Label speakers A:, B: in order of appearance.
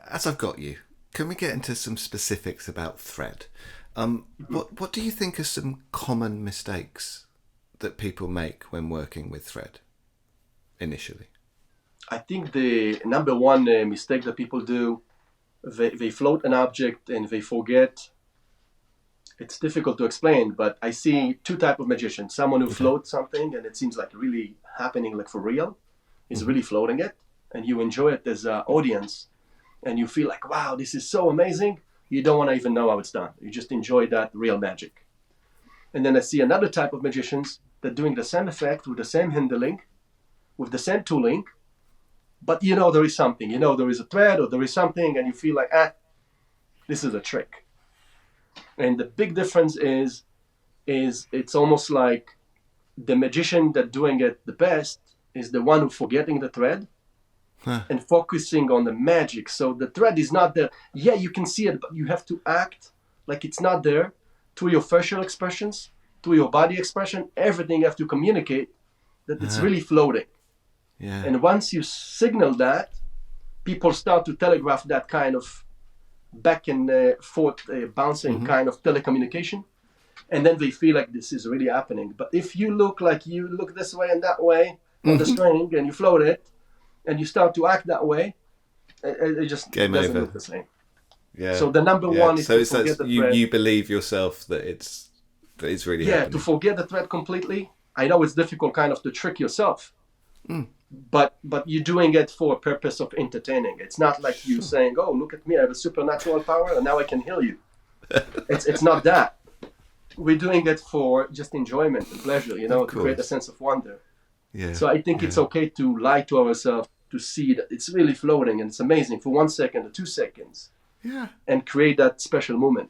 A: as I've got you, can we get into some specifics about thread? What do you think are some common mistakes that people make when working with thread initially?
B: I think the number one mistake that people do, they float an object and they forget. It's difficult to explain, but I see two type of magicians. Someone who floats something and it seems like really happening, like for real, is really floating it, and you enjoy it as an audience, and you feel like, wow, this is so amazing. You don't want to even know how it's done. You just enjoy that real magic. And then I see another type of magicians that doing the same effect with the same handling, with the same tooling, but there is something. There is a thread or there is something, and you feel like, this is a trick. And the big difference is it's almost like the magician that doing it the best is the one who forgetting the thread and focusing on the magic. So the thread is not there. Yeah, you can see it, but you have to act like it's not there through your facial expressions, through your body expression. Everything you have to communicate that it's really floating.
A: Yeah.
B: And once you signal that, people start to telegraph that kind of back and forth bouncing kind of telecommunication, and then they feel like this is really happening. But if you look this way and that way on the string and you float it and you start to act that way, it just
A: Game
B: doesn't
A: over.
B: look the same.
A: Yeah.
B: So the number one is
A: so
B: to forget the
A: you
B: thread.
A: you believe yourself that it's really happening.
B: To forget the thread completely. I know it's difficult kind of to trick yourself, but you're doing it for a purpose of entertaining. It's not like you saying, oh, look at me, I have a supernatural power and now I can heal you. It's not that. We're doing it for just enjoyment and pleasure, to create a sense of wonder.
A: Yeah.
B: So I think it's okay to lie to ourselves, to see that it's really floating and it's amazing for 1 second or 2 seconds.
A: Yeah.
B: And create that special moment,